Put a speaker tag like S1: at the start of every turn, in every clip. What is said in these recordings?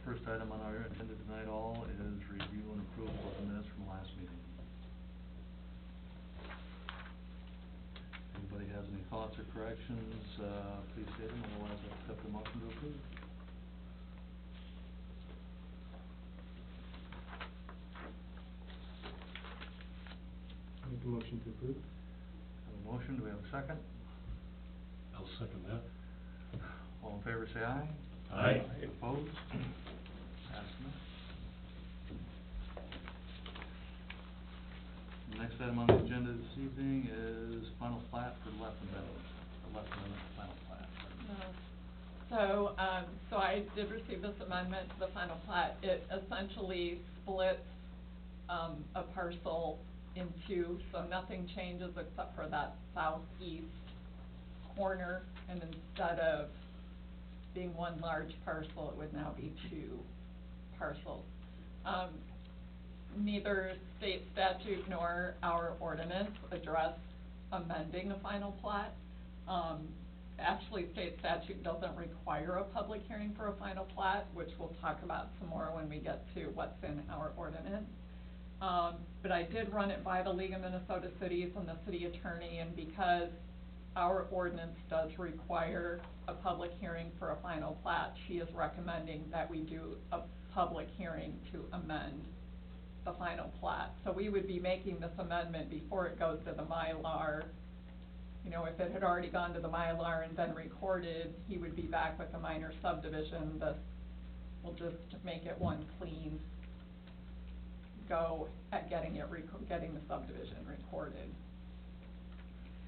S1: first item on our agenda tonight all is review and approval of the minutes from last meeting. Anybody has any thoughts or corrections, please state them, otherwise I'll accept the motion to approve.
S2: Make a motion to approve.
S1: Have a motion, do we have a second?
S3: I'll second that.
S1: All in favor say aye.
S3: Aye.
S1: Opposed? Passed. The next item on the agenda this evening is final plat for Left Amendment final plat.
S4: So I did receive this amendment to the final plat. It essentially splits, a parcel in two, so nothing changes except for that southeast corner, and instead of being one large parcel, it would now be two parcels. Neither state statute nor our ordinance address amending a final plat. Actually, state statute doesn't require a public hearing for a final plat, which we'll talk about some more when we get to what's in our ordinance. But I did run it by the League of Minnesota Cities and the city attorney, and because our ordinance does require a public hearing for a final plat, she is recommending that we do a public hearing to amend the final plat. So we would be making this amendment before it goes to the Mylar. You know, if it had already gone to the Mylar and been recorded, he would be back with a minor subdivision. This will just make it one clean go at getting the subdivision recorded.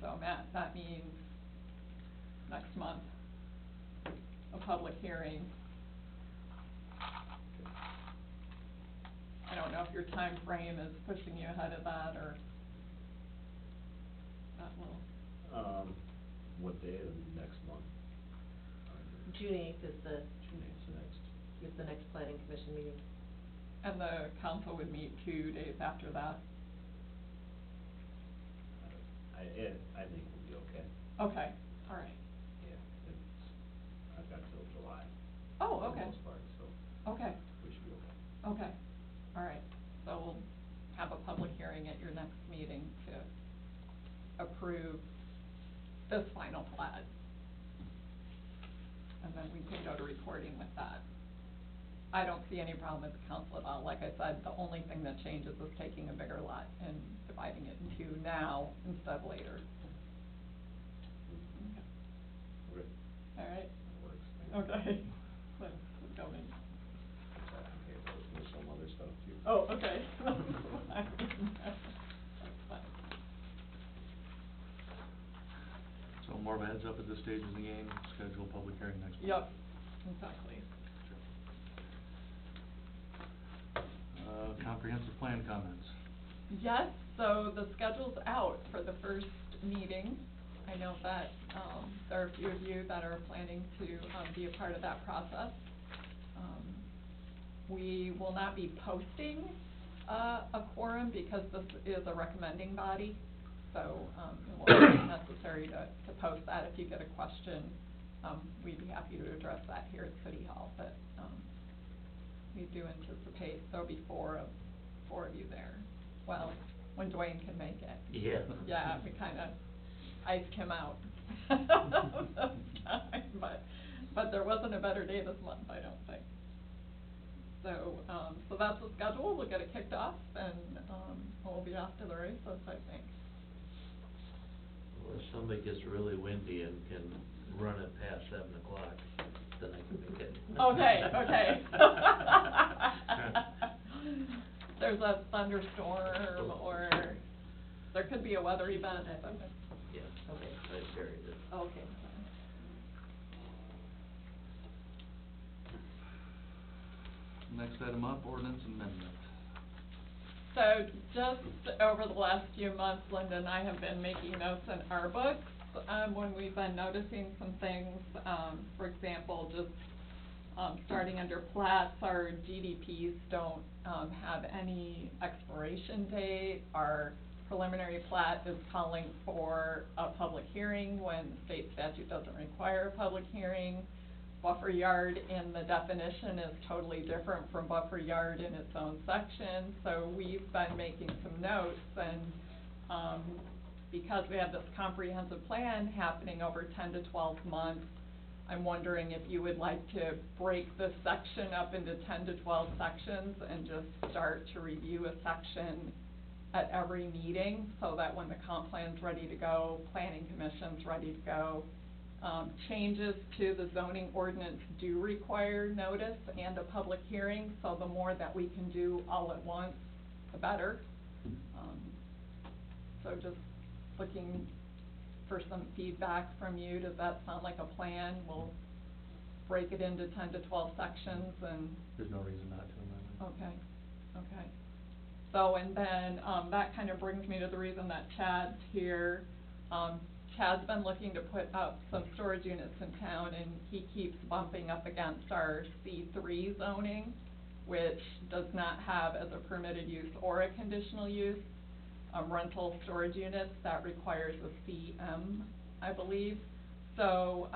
S4: So Matt, that means next month, a public hearing. I don't know if your time frame is pushing you ahead of that, or that will.
S2: What day of next month?
S5: June 8th is the
S2: June 8th is the next.
S5: planning commission meeting.
S4: And the council would meet 2 days after that.
S2: I think we'll be okay.
S4: Okay, all right.
S2: Yeah, I've got till July.
S4: Oh,
S2: For
S4: okay.
S2: the most part, so
S4: Okay,
S2: we should be okay.
S4: okay, all right. So we'll have a public hearing at your next meeting to approve this final plat. And then we can go to recording with that. I don't see any problem with the council at all. Like I said, the only thing that changes is taking a bigger lot and dividing it in two now instead of later. Okay.
S2: Okay.
S4: All right.
S2: That works.
S4: Okay. Let's go in.
S2: Okay, there's some other stuff too.
S4: Oh, okay. That's fine.
S1: So more of a heads up at this stage of the game, schedule a public hearing next month.
S4: Yep, exactly.
S1: Comprehensive plan comments.
S4: Yes, so the schedule's out for the first meeting. I know that, there are a few of you that are planning to, be a part of that process. We will not be posting, a quorum because this is a recommending body. So, it won't be necessary to post that. If you get a question, we'd be happy to address that here at City Hall, but, we do anticipate there'll be four of you there. Well, when Dwayne can make it.
S3: Yeah.
S4: Yeah, we kinda iced him out. But there wasn't a better day this month, I don't think. So, so that's the schedule. We'll get it kicked off, and, we'll be off to the races, I think.
S6: Well, if somebody gets really windy and can run it past 7 o'clock, then I can make it.
S4: Okay, okay. There's a thunderstorm, or there could be a weather event.
S6: Yeah, okay, I buried it.
S4: Okay.
S1: Next item up, ordinance amendment.
S4: So just over the last few months, Linda and I have been making notes in our books, when we've been noticing some things, for example, just, starting under plats, our GDPs don't, have any expiration date. Our preliminary plat is calling for a public hearing when state statute doesn't require a public hearing. buffer yard in the definition is totally different from buffer yard in its own section, so we've been making some notes, and, because we have this comprehensive plan happening over 10 to 12 months, I'm wondering if you would like to break this section up into 10 to 12 sections and just start to review a section at every meeting, so that when the comp plan's ready to go, planning commission's ready to go. Changes to the zoning ordinance do require notice and a public hearing, so the more that we can do all at once, the better. So just looking for some feedback from you. Does that sound like a plan? We'll break it into 10 to 12 sections and...
S1: There's no reason not to amend it.
S4: Okay, okay. So, and then, that kind of brings me to the reason that Chad's here. Chad's been looking to put up some storage units in town, and he keeps bumping up against our C3 zoning, which does not have as a permitted use or a conditional use, rental storage units. That requires a CM, I believe. So,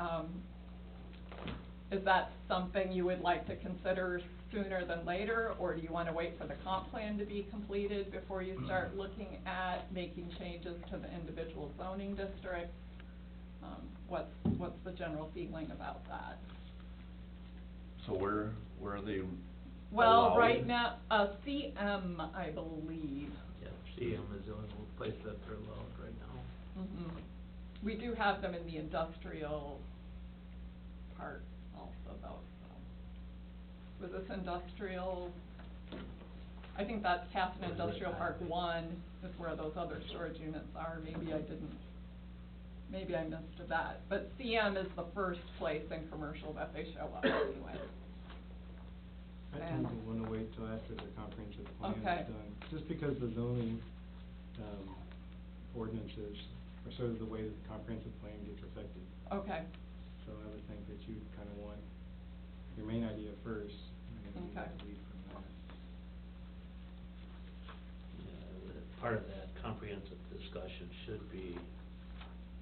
S4: is that something you would like to consider sooner than later, or do you want to wait for the comp plan to be completed before you start looking at making changes to the individual zoning districts? What's the general feeling about that?
S7: So where are they
S4: Well,
S7: allowed?
S4: right now, CM, I believe.
S6: Yeah, CM is the only place that they're allowed right now.
S4: Mhm. We do have them in the industrial part also, though, so. Was this industrial? I think that's Casson
S6: Was it?
S4: Industrial Park 1 is where those other storage units are. Maybe I missed that. But CM is the first place in commercial that they show up anyway.
S8: I tend to wanna wait till after the comprehensive plan is
S4: Okay.
S8: done, just because the zoning, ordinances are sort of the way that the comprehensive plan gets affected.
S4: Okay,
S8: So I would think that you'd kinda want your main idea first, and then you
S4: Okay.
S8: lead from there.
S6: Yeah, part of that comprehensive discussion should be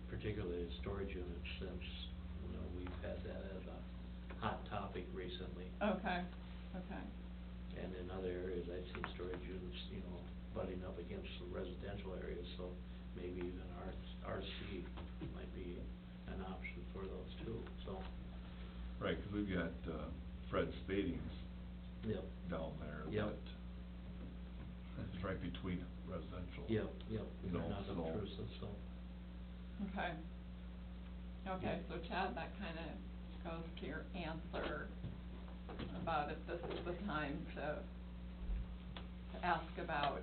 S6: particularly storage units, since, we've had that as a hot topic recently.
S4: okay, okay.
S6: And in other areas, I've seen storage units, butting up against the residential areas, so maybe even RC might be an option for those too, so.
S7: Right, 'cause we've got, Fred Spading's
S6: Yep.
S7: down there
S6: Yep.
S7: that, it's right between residential.
S6: Yep,
S7: No,
S6: not
S7: so-
S6: obtrusive, so.
S4: Okay. Okay, so Chad, that kinda goes to your answer about if this is the time to ask about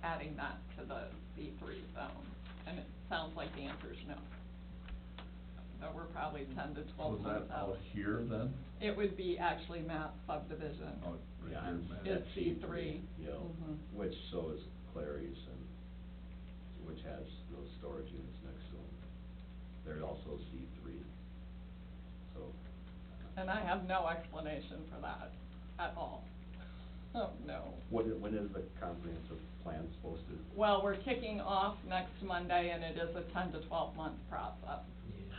S4: adding that to the C3 zone. And it sounds like the answer is no. So we're probably 10 to 12
S7: Was
S4: months
S7: that
S4: out.
S7: out here then?
S4: It would be actually Matt's subdivision.
S7: Out right
S2: Yeah,
S7: here,
S2: it's-
S7: Matt?
S4: It's
S2: that's
S4: C3.
S2: Yeah,
S4: Mhm.
S2: which so is Clary's, and, which has those storage units next to them. They're also C3, so.
S4: And I have no explanation for that at all. Oh, no.
S2: When is the comprehensive plan supposed to?
S4: Well, we're kicking off next Monday, and it is a 10 to 12 month process.
S6: Yeah.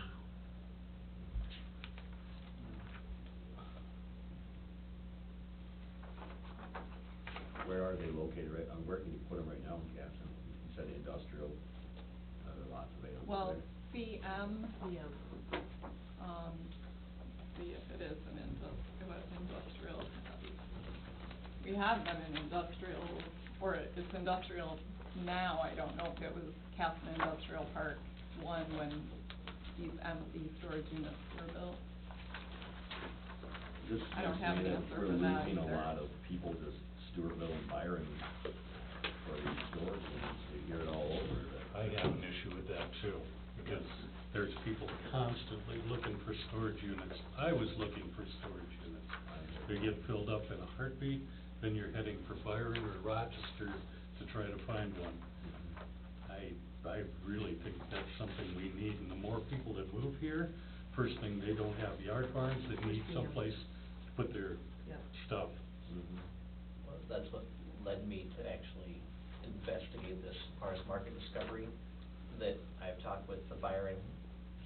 S2: Where are they located, right, where can you put them right now in Casson? You said industrial, there are lots available
S4: Well,
S2: there.
S4: CM,
S5: Yeah.
S4: see if it is an industrial. We have them in industrial, or it's industrial now. I don't know if it was Casson Industrial Park 1 when these MC storage units were built.
S2: This
S4: I don't
S2: seems to
S4: have
S2: me
S4: an
S2: that
S4: answer for that
S2: We're losing a
S4: either.
S2: lot of people to Stewartville and Byron for these storage units, you hear it all over.
S3: I have an issue with that too, because there's people constantly looking for storage units. I was looking for storage units. They get filled up in a heartbeat, then you're heading for Byron or Rochester to try to find one. I really think that's something we need, and the more people that move here, first thing, they don't have yard barns, they need
S5: Yeah.
S3: someplace to put their
S5: Yeah.
S3: stuff.
S2: Mhm.
S9: Well, that's what led me to actually investigate this as far as market discovery, that I've talked with the Byron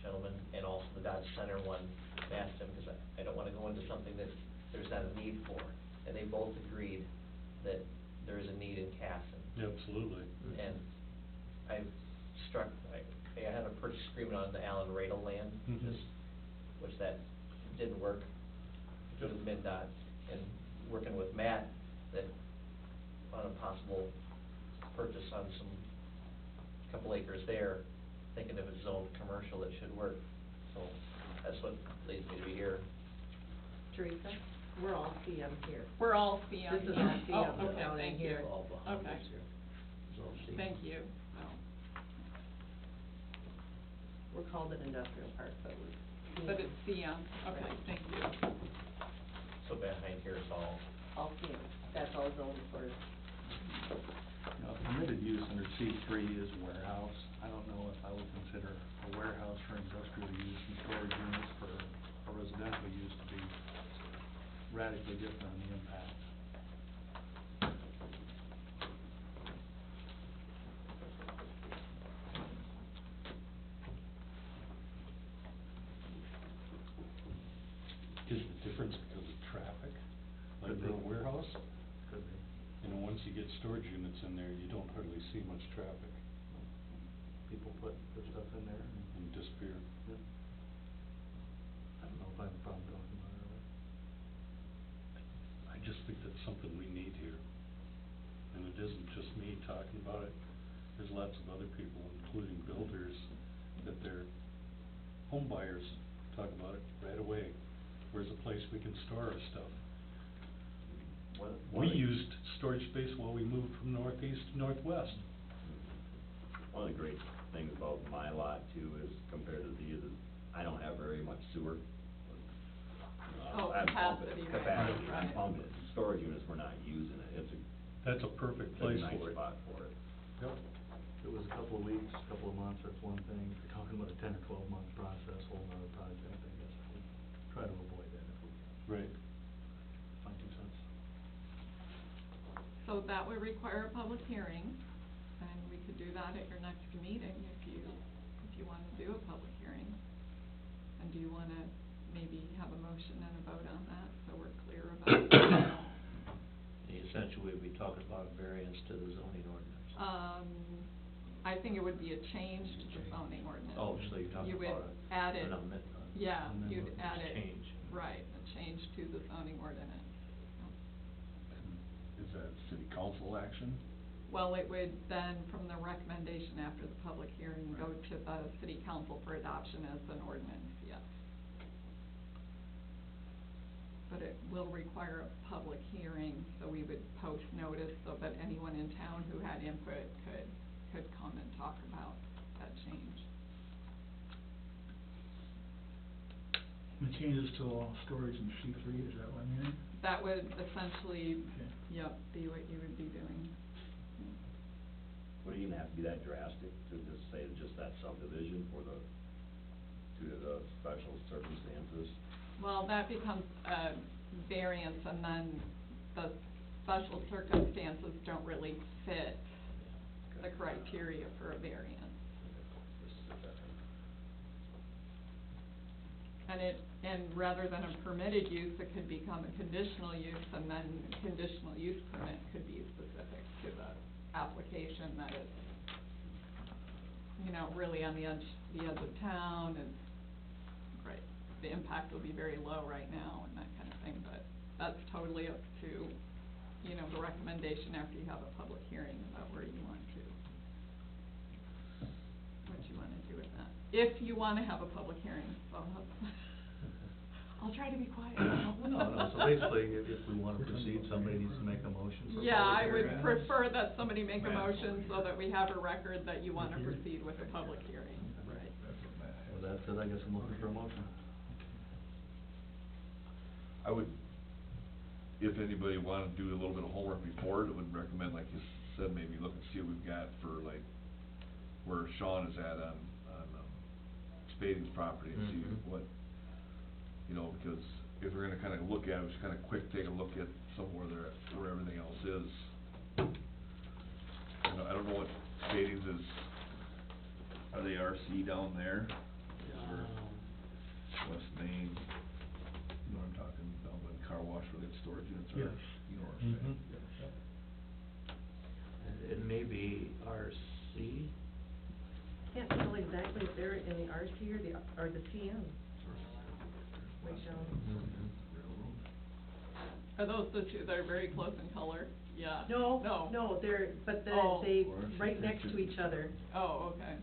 S9: gentleman and also the Dodge Center one, asked him, because I don't wanna go into something that there's not a need for. And they both agreed that there is a need in Casson.
S3: Absolutely.
S9: And I had a purchase agreement on the Allen Radel land,
S3: Mhm.
S9: which that didn't work
S3: Yep.
S9: with MinDOT, and working with Matt that on a possible purchase on couple acres there, thinking if it's zoned commercial, it should work. So that's what leads me to be here.
S5: Teresa, we're all CM here.
S4: We're all CM
S5: This is
S4: here.
S5: all CM
S4: Oh, okay,
S5: down in
S4: thank
S5: here.
S4: you.
S6: All behind
S4: Okay.
S6: us here. It's all C.
S4: Thank you. Oh.
S5: We're called an industrial park, but we're.
S4: But it's CM, okay, thank you.
S9: So behind here is all,
S5: All CM, that's all zoned for.
S1: Permitted use under C3 is warehouse. I don't know if I would consider a warehouse for industrial use and storage units for a residential use to be radically different in the impact.
S3: Is the difference because of traffic, like
S1: Could
S3: for a
S1: be.
S3: warehouse?
S1: Could be.
S3: You know, once you get storage units in there, you don't hardly see much traffic
S1: People put stuff in there and,
S3: and disappear.
S1: yeah. I don't know if I have a problem talking about it or
S3: I just think that's something we need here. And it isn't just me talking about it. There's lots of other people, including builders, that their home buyers talk about it right away. Where's a place we can store our stuff? We used storage space while we moved from northeast to northwest.
S2: One of the great things about my lot too is compared to these, is I don't have very much sewer.
S4: Oh,
S2: I'm pumping-
S4: capacity, right,
S2: Capacity, I'm
S4: right.
S2: pumping it. Storage units, we're not using it. It's
S3: That's a perfect
S2: a
S3: place
S2: nice
S3: for it.
S2: spot for it.
S3: Yep.
S1: If it was a couple of weeks, a couple of months, that's one thing. If you're talking about a 10 or 12 month process, whole nother project, I guess I would try to avoid that if we can.
S3: Right.
S1: My 2 cents.
S4: So that would require a public hearing, and we could do that at your next meeting if you wanna do a public hearing. And do you wanna maybe have a motion and a vote on that, so we're clear about it?
S6: Essentially, we'd be talking about a variance to the zoning ordinance.
S4: I think it would be a change to the zoning ordinance.
S6: Oh, so you're talking
S4: You would
S6: about
S4: add it,
S6: an amendment.
S4: yeah,
S1: Amendment.
S4: you'd add it.
S6: Change.
S4: Right, a change to the zoning ordinance.
S7: Is that city council action?
S4: Well, it would then, from the recommendation after the public hearing, go to the city council for adoption as an ordinance, yes. But it will require a public hearing, so we would post notice so that anyone in town who had input could come and talk about that change.
S10: The changes to all storage in C3, is that what I'm hearing?
S4: That would essentially,
S10: Okay.
S4: yep, be what you would be doing.
S2: Would it even have to be that drastic to just say just that subdivision for due to the special circumstances?
S4: Well, that becomes a variance, and then the special circumstances don't really fit the criteria for a variance. And rather than a permitted use, it could become a conditional use, and then conditional use permit could be specific to the application that is, really on the edge of town, and, right, the impact will be very low right now and that kind of thing, but that's totally up to, the recommendation after you have a public hearing about where you want to, what you wanna do with that. If you wanna have a public hearing, so I'll try to be quiet now.
S1: No, so basically, if we wanna proceed, somebody needs to make a motion for a public
S4: Yeah, I would
S1: hearing.
S4: prefer that somebody make a motion so that we have a record that you wanna proceed with a public hearing. Right.
S10: That's what Matt had.
S1: Well, that's it, I guess I'm looking for a motion.
S7: I would, if anybody wanted to do a little bit of homework before it, I would recommend, like you said, maybe look and see what we've got for like, where Sean is at on Spading's property and see
S6: Mhm.
S7: what, because if we're gonna kinda look at it, just kinda quick take a look at somewhere where everything else is. I don't know what Spading's is, are they RC down there? Or West Main? storage units are,
S10: Yes.
S7: you know, what I'm saying?
S3: Mhm.
S7: Yes.
S6: And it may be RC,
S5: Can't tell exactly if they're in the RC or the CM. Right down.
S7: Railroad.
S4: Are those the two that are very close in color? Yeah.
S5: No,
S4: No.
S5: no, but
S4: Oh.
S5: they,
S7: Or it's
S5: right
S7: just
S5: next to
S7: pictures.
S5: each other.
S4: Oh, okay.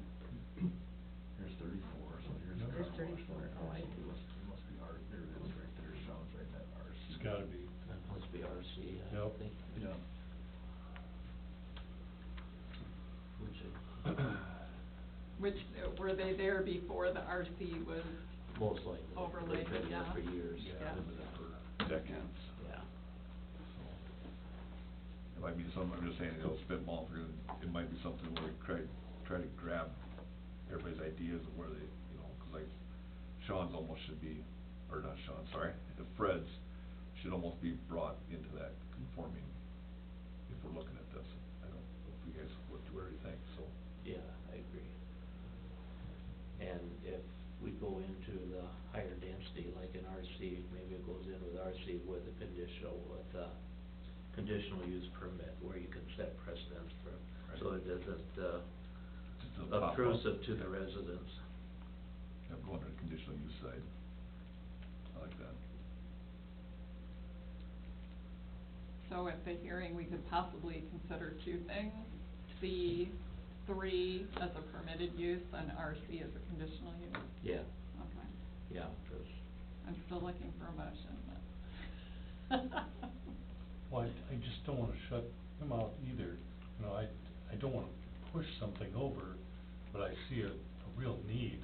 S7: Here's 34, so here's.
S5: There's
S7: Car wash.
S5: 34, oh, I see.
S7: It must be R, there it is, right there, Sean's right, that RC.
S3: It's gotta be.
S6: that must be RC, I
S3: Yep.
S6: think.
S7: Yeah.
S6: Which
S4: Which, were they there before the RC was,
S6: most likely.
S4: Overlaid,
S6: They've been there
S4: yeah.
S6: for years.
S4: Yeah.
S7: Been there for decades.
S6: Yeah.
S7: It might be something, I'm just saying, you know, spitball through, it might be something where we try to grab everybody's ideas of where they, you know, 'cause like Sean's almost should be, or not Sean, sorry, Fred's should almost be brought into that conforming, if we're looking at this. I don't know if you guys, what do you already think, so.
S6: Yeah, I agree. And if we go into the higher density, like in RC, maybe it goes in with RC with a conditional use permit, where you can set precedents for, so it isn't,
S7: Just a pop-up.
S6: obtrusive to the residents.
S7: Yeah, go under the conditional use side. I like that.
S4: so at the hearing, we could possibly consider two things? C3 as a permitted use and RC as a conditional use?
S6: Yeah,
S4: Okay.
S6: yeah, 'cause
S4: I'm still looking for a motion, but.
S3: Well, I just don't wanna shut him out either, you know, I don't wanna push something over, but I see a real need,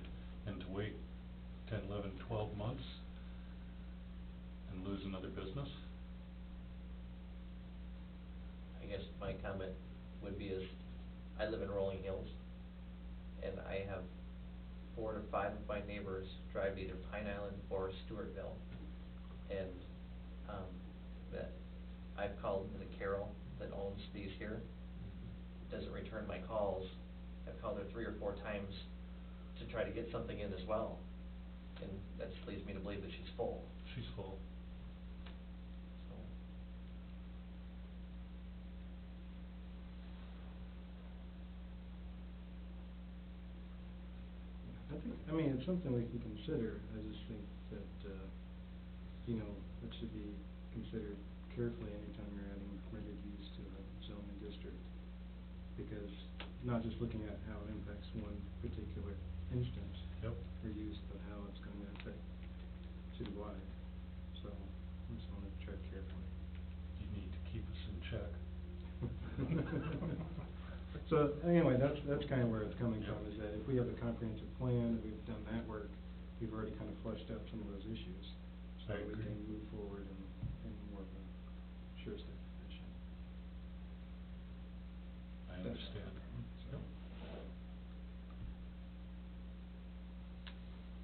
S3: and to wait 10, 11, 12 months and lose another business?
S9: I guess my comment would be is, I live in Rolling Hills, and I have 4 to 5 of my neighbors drive to either Pine Island or Stewartville. And, that, I've called the Carol that owns these here, doesn't return my calls. I've called her 3 or 4 times to try to get something in as well, and that leads me to believe that she's full,
S3: She's full.
S9: so.
S8: I mean, it's something we can consider. I just think that, you know, it should be considered carefully anytime you're adding permitted use to a zoning district. Because not just looking at how it impacts one particular instance.
S3: Yep.
S8: Or use, but how it's going to affect citywide. So, I just wanna tread carefully.
S3: You need to keep us in check.
S8: So, anyway, that's kinda where it's coming from, is that if we have a comprehensive plan, we've done that work, we've already kind of flushed out some of those issues. So
S3: I
S8: we
S3: agree.
S8: can move forward in more of a sure step fashion.
S3: I understand. Yep.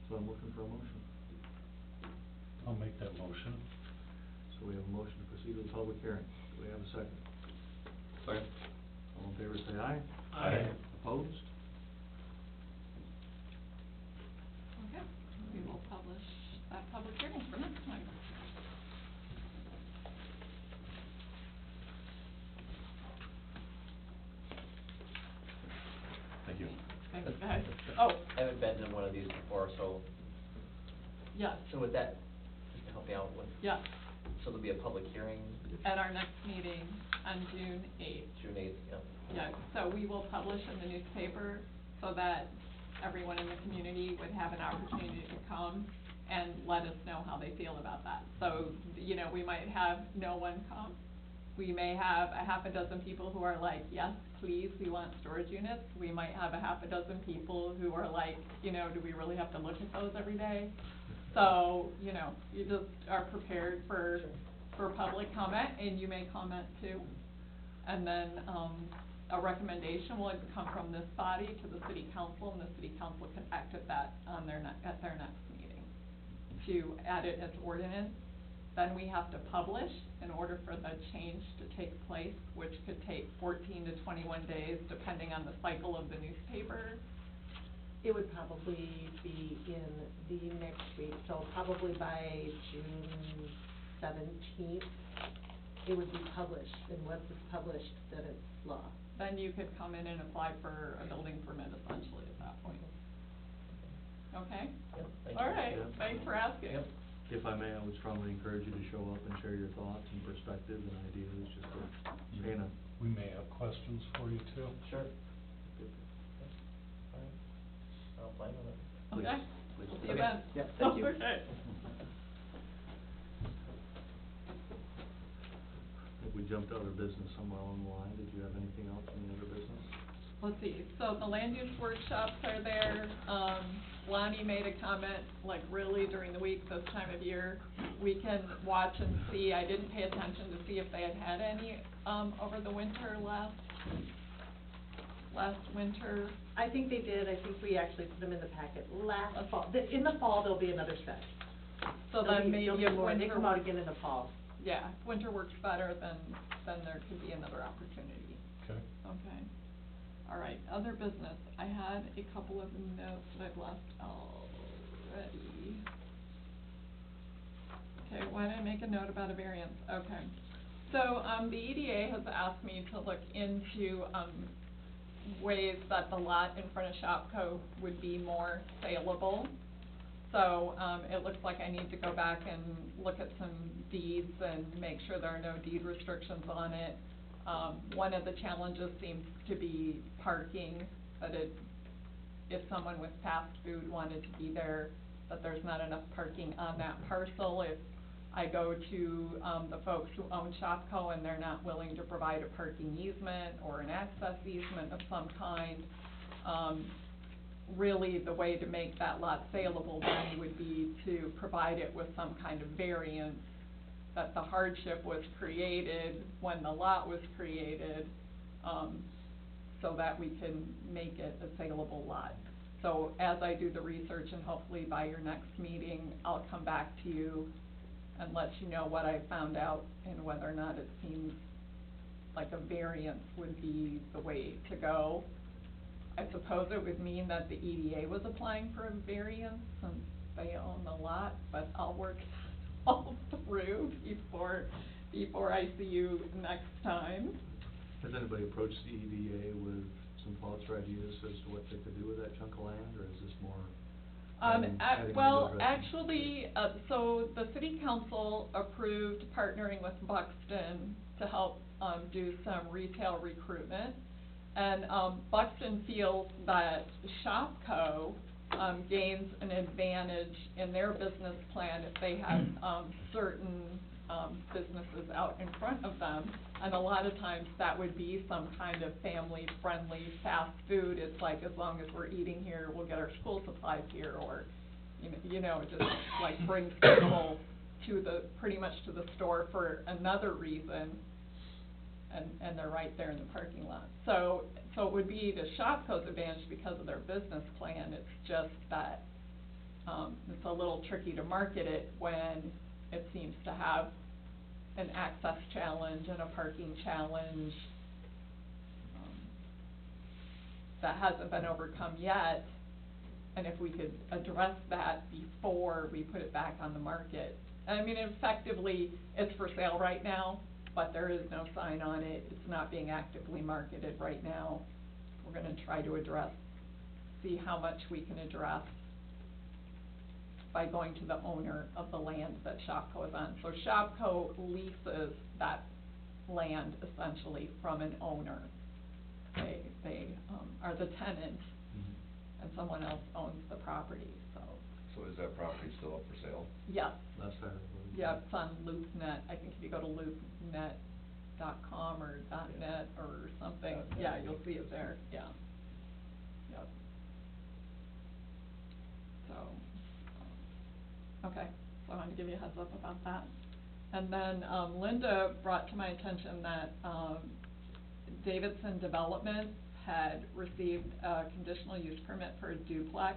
S7: So I'm looking for a motion.
S3: I'll make that motion.
S7: So we have a motion to proceed with the public hearing. Do we have a second? Second. All in favor, say aye.
S3: Aye.
S7: Opposed?
S4: Okay, we will publish that public hearing for next time.
S7: Thank you.
S4: Thanks, guys. Oh,
S9: I haven't been in one of these before, so,
S4: yes,
S9: so with that, just to help me out with,
S4: yes,
S9: so there'll be a public hearing
S4: at our next meeting on June 8th.
S9: June 8th, yeah.
S4: Yeah, so we will publish in the newspaper so that everyone in the community would have an opportunity to come and let us know how they feel about that. So, you know, we might have no one come. We may have a half a dozen people who are like, yes, please, we want storage units. We might have a half a dozen people who are like, you know, do we really have to look at those every day? So, you know, you just are prepared for public comment, and you may comment too. And then, a recommendation will come from this body to the city council, and the city council can act at that on at their next meeting to add it as ordinance. Then we have to publish in order for the change to take place, which could take 14 to 21 days, depending on the cycle of the newspaper.
S5: It would probably be in the next week, so probably by June 17th, it would be published, and once it's published, then it's law.
S4: Then you could come in and apply for a building permit essentially at that point. Okay?
S9: Yep, thank
S4: All
S9: you.
S4: right,
S1: Yep.
S4: thanks for asking.
S9: Yep.
S1: If I may, I would strongly encourage you to show up and share your thoughts and perspectives and ideas, just to paint a.
S3: We may have questions for you too.
S9: Sure. All right. I'm fine with it.
S4: Okay,
S1: Please.
S4: we'll see you
S9: Okay.
S4: then.
S9: Yeah, thank you.
S4: Okay.
S1: I think we jumped out of business somewhere along the line. Did you have anything else, any other business?
S4: Let's see, so the land use workshops are there, Lonnie made a comment, like really during the week, this time of year, we can watch and see, I didn't pay attention to see if they had any, over the winter last winter.
S5: I think they did, I think we actually put them in the packet last fall. In the fall, there'll be another set.
S4: So
S5: There'll
S4: then
S5: be-
S4: maybe
S5: there'll be
S4: if
S5: more. They
S4: winter
S5: come out
S4: works,
S5: again in the fall.
S4: yeah, if winter works better, then there could be another opportunity.
S3: Okay.
S4: Okay. All right, other business. I had a couple of notes that I've left already. Okay, why did I make a note about a variance? Okay. So, the EDA has asked me to look into, ways that the lot in front of Shopko would be more saleable. So, it looks like I need to go back and look at some deeds and make sure there are no deed restrictions on it. One of the challenges seems to be parking, that if someone with fast food wanted to be there, that there's not enough parking on that parcel. If I go to, the folks who own Shopko and they're not willing to provide a parking easement or an access easement of some kind, really the way to make that lot saleable then would be to provide it with some kind of variance, that the hardship was created when the lot was created, so that we can make it a saleable lot. So as I do the research, and hopefully by your next meeting, I'll come back to you and let you know what I found out and whether or not it seems like a variance would be the way to go. I suppose it would mean that the EDA was applying for a variance since they own the lot, but I'll work all through before I see you next time.
S1: Has anybody approached the EDA with some thoughts or ideas as to what they could do with that chunk of land, or is this more? adding
S4: Well,
S1: legal addressing?
S4: actually, so the city council approved partnering with Buxton to help, do some retail recruitment. And, Buxton feels that Shopko, gains an advantage in their business plan if they have, certain, businesses out in front of them. And a lot of times that would be some kind of family-friendly fast food. It's like, as long as we're eating here, we'll get our school supplies here, or, you know, just like brings people to pretty much to the store for another reason. And they're right there in the parking lot. So it would be to Shopko's advantage because of their business plan. It's just that, it's a little tricky to market it when it seems to have an access challenge and a parking challenge, that hasn't been overcome yet. And if we could address that before we put it back on the market. I mean, effectively, it's for sale right now, but there is no sign on it. It's not being actively marketed right now. We're gonna try to see how much we can address by going to the owner of the land that Shopko is on. So Shopko leases that land essentially from an owner. They are the tenant, and someone else owns the property, so.
S2: So is that property still up for sale?
S4: Yes.
S1: Last I heard was.
S4: Yeah, it's on LoopNet. I think if you go to loopnet.com or .net or something, yeah, you'll see it there, yeah. Yep. So, okay, so I wanted to give you a heads up about that. And then, Linda brought to my attention that, Davidson Development had received a conditional use permit for a duplex.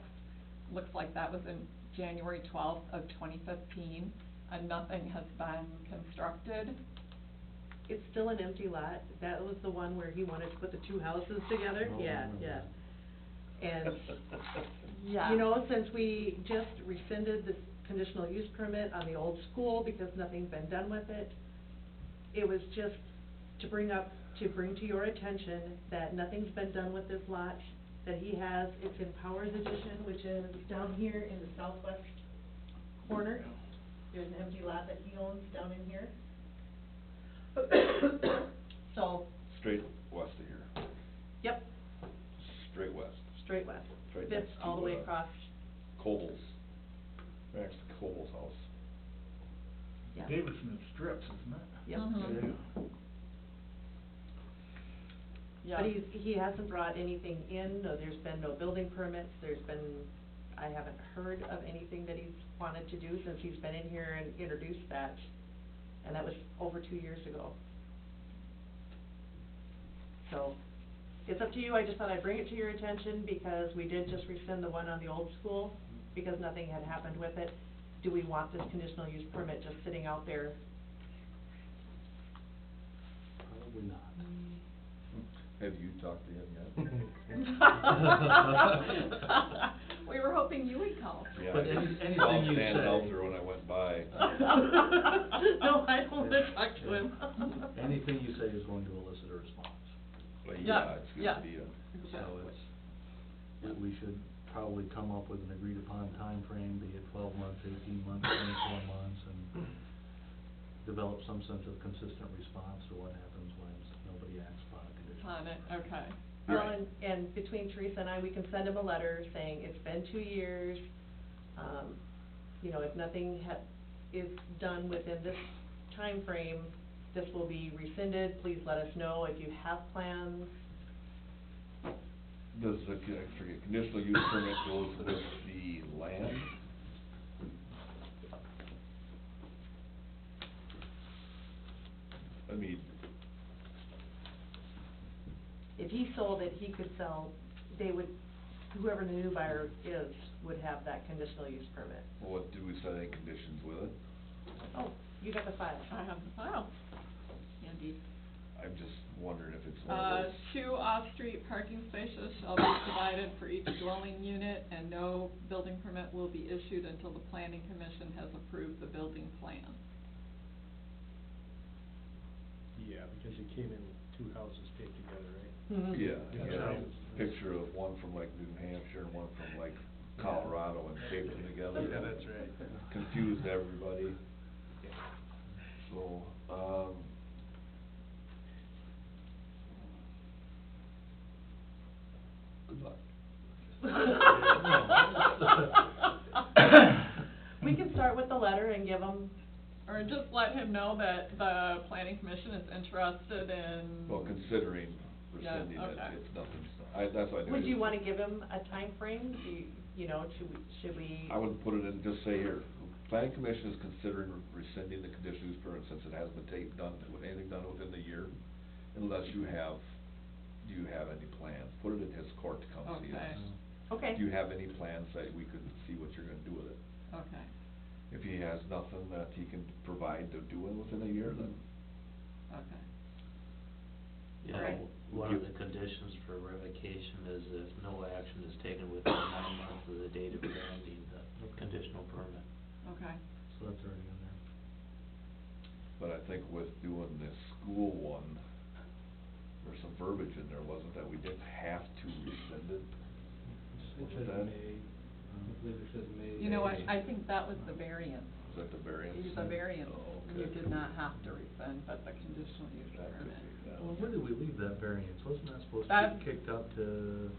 S4: Looks like that was in January 12th of 2015, and nothing has been constructed.
S5: It's still an empty lot. That was the one where he wanted to put the two houses together?
S1: Oh,
S5: Yeah,
S1: I remember
S5: yeah.
S1: that.
S5: And,
S4: Yeah.
S5: you know, since we just rescinded this conditional use permit on the old school because nothing's been done with it. It was just to bring to your attention that nothing's been done with this lot that he has. It's in Powers Edition, which is down here in the southwest corner. There's an empty lot that he owns down in here. So,
S7: Straight west of here,
S5: yep,
S7: straight west.
S5: straight west.
S7: Right
S5: Fits
S7: next
S5: all the
S7: to,
S5: way
S7: uh,
S5: across,
S7: Coble's, next to Coble's house.
S5: yeah.
S10: Davidson strips, isn't it?
S5: Yep.
S4: Mhm. Yeah.
S5: But he hasn't brought anything in, no, there's been no building permits, I haven't heard of anything that he's wanted to do since he's been in here and introduced that, and that was over 2 years ago. So, it's up to you, I just thought I'd bring it to your attention because we did just rescind the one on the old school, because nothing had happened with it. Do we want this conditional use permit just sitting out there?
S1: Probably not.
S7: Have you talked to him yet?
S4: We were hoping you would call.
S7: Yeah,
S1: But
S7: I
S1: any-
S7: just
S1: anything
S7: saw him
S1: you
S7: standing out
S1: say-
S7: there when I went by.
S5: No, I don't wanna talk to him.
S1: Anything you say is going to elicit a response.
S7: But
S4: Yeah,
S7: yeah, it's
S4: yeah.
S7: gonna be a,
S1: So it's, we should probably come up with an agreed upon timeframe, be it 12 months, 18 months, 24 months, and develop some sense of consistent response to what happens when nobody acts upon a condition.
S4: On it, okay.
S5: Well, and between Teresa and I, we can send him a letter saying it's been 2 years. You know, if nothing is done within this time frame, this will be rescinded. Please let us know if you have plans.
S7: does the, conditional use permit goes with the land? I mean,
S5: If he sold it, he could sell, whoever the new buyer is would have that conditional use permit.
S7: what, do we set any conditions with it?
S5: Oh, you got the file.
S4: I have the file. Andy.
S7: I'm just wondering if it's one of those.
S4: 2 off-street parking spaces shall be provided for each dwelling unit, and no building permit will be issued until the planning commission has approved the building plan.
S8: Yeah, because it came in with 2 houses taped together, right?
S5: Mhm.
S7: Yeah,
S8: That's
S7: yeah,
S8: right.
S7: picture of one from like New Hampshire and one from like Colorado and taped them together.
S8: Yeah, that's right.
S7: Confused everybody. So, good luck.
S5: We can start with the letter and give them,
S4: Or just let him know that the planning commission is interested in.
S7: Well, considering
S4: Yeah,
S7: rescinding it,
S4: okay.
S7: it's nothing, that's what I do.
S5: would you wanna give him a time frame? You know, should we?
S7: I would put it in, just say here, planning commission is considering rescinding the conditional use permit since it hasn't been anything done within the year, unless do you have any plans? Put it in his court to come see
S4: Okay.
S7: us.
S5: Okay.
S7: Do you have any plans that we could see what you're gonna do with it?
S4: Okay,
S7: If he has nothing that he can provide to do it within a year, then
S4: okay.
S6: Yeah,
S5: Alright.
S6: one of the conditions for revocation is if no action is taken within 9 months of the date of granting the conditional permit.
S4: Okay.
S1: So that's already in there.
S7: but I think with doing this school one, there's some verbiage in there, wasn't that we didn't have to rescind it?
S8: It
S7: Wasn't
S8: says
S7: that-
S8: May, I believe it says May.
S4: You know what, I think that was the variance.
S7: Is that the variance?
S4: The variance,
S7: Oh,
S4: you
S7: okay.
S4: did not have to rescind, but the conditional use
S7: That could
S4: permit.
S7: be, that
S1: Well,
S7: one.
S1: where did we leave that variance? Wasn't that supposed to
S4: That-
S1: be kicked up to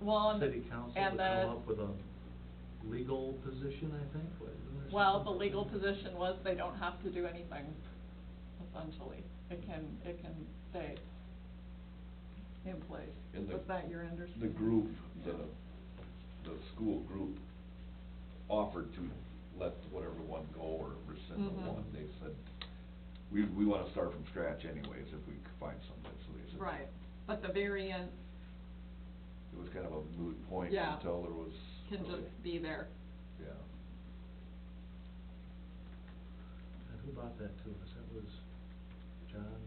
S4: Well, and the-
S1: city council to
S4: and the-
S1: come up with a legal position, I think? Wasn't there
S4: Well, the
S1: something?
S4: legal position was they don't have to do anything, essentially. It can stay in place.
S7: In the-
S4: Was that your understanding?
S7: The group, the school group offered to let whatever one go or rescind the
S4: Mhm.
S7: one. They said, we wanna start from scratch anyways if we could find something, so they said.
S4: Right, but the variance
S7: It was kind of a moot point
S4: Yeah.
S7: until there was.
S4: can
S7: really-
S4: just be there.
S7: Yeah.
S1: And who bought that to us? That was John?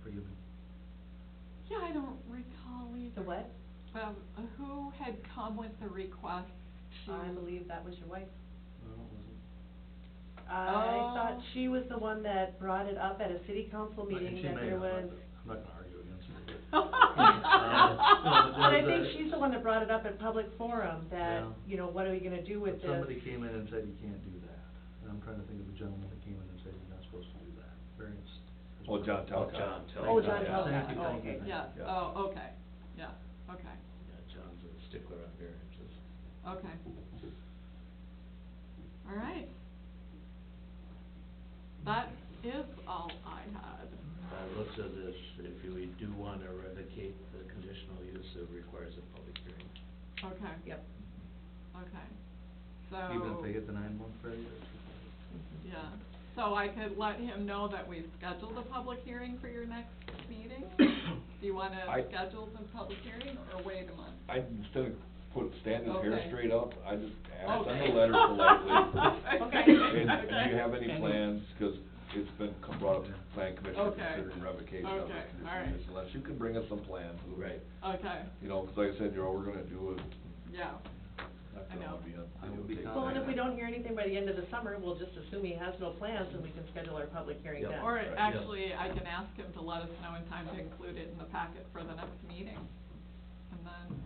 S1: Forgive me.
S4: Yeah, I don't recall either.
S5: The what?
S4: Who had come with the request
S5: I believe that was your wife.
S1: No, it wasn't.
S5: I thought
S4: Oh.
S5: she was the one that brought it up at a city council meeting,
S1: She
S5: that
S1: may
S5: there
S1: have,
S5: was.
S1: I'm not gonna argue against her.
S5: But I think
S1: there's a-
S5: she's the one that brought it up at public forum, that,
S1: Yeah.
S5: you know, what are we gonna do with
S1: But
S5: this?
S1: somebody came in and said you can't do that. And I'm trying to think of the gentleman that came in and said you're not supposed to do that. Variance. is
S7: Oh,
S1: what-
S7: John Talcott.
S6: John
S5: Oh, John
S6: Talcott.
S5: Talcott.
S1: Thank you,
S4: Oh,
S1: thank you.
S4: yeah,
S7: Yeah.
S4: oh, okay, yeah, okay,
S6: Yeah, John's a stickler on variances.
S4: okay. All right. That is all I had.
S6: By the looks of this, if we do wanna revocate the conditional use, it requires a public hearing.
S4: Okay.
S5: Yep.
S4: Okay, so.
S1: Even if they get the 9-month period?
S4: Yeah, so I could let him know that we've scheduled a public hearing for your next meeting? Do you wanna schedule the public hearing or wait a month?
S7: I, instead of stand his hair
S4: Okay.
S7: straight up, I just asked him
S4: Okay.
S7: a letter politely.
S4: Okay.
S7: And do you have any
S1: Okay.
S7: plans, cause it's been brought up to plan commission
S4: Okay.
S7: considering revocation of
S4: Okay,
S7: this
S4: all right.
S7: condition, unless you can bring us some plans.
S6: Right.
S4: Okay,
S7: You know, 'cause like I said, we're gonna do it,
S4: yeah,
S7: not
S4: I know.
S7: gonna be on
S1: I will be
S7: videotape.
S5: Well, and if we don't hear anything by the end of the summer, we'll just assume he has no plans and we can schedule our public hearing
S1: Yep.
S5: then.
S4: or
S7: Right,
S4: actually, I can ask him to let us know in time to include it in the packet for the next meeting. And then,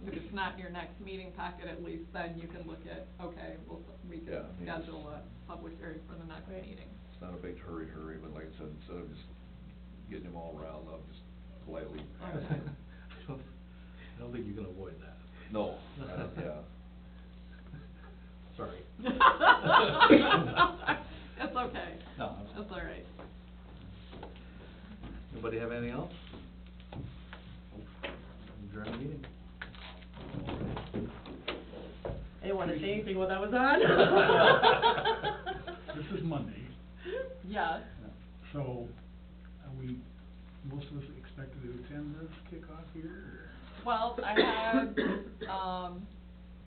S4: if it's not in your next meeting packet, at least then you can look at, okay, we can
S7: Yeah, he just-
S4: schedule a public hearing for the next
S5: Right.
S4: meeting.
S7: It's not a big hurry, but like I said, instead of just getting him all riled up, just politely ask him.
S1: I don't think you can avoid that.
S7: No, yeah.
S1: Sorry.
S4: It's okay.
S1: No,
S4: That's all right.
S1: Anybody have anything else? Adjourn the meeting.
S5: I didn't wanna say anything while that was on.
S10: This is Monday,
S4: Yes,
S10: so are we, most of us expected to attend this kickoff here, or?
S4: well, I had,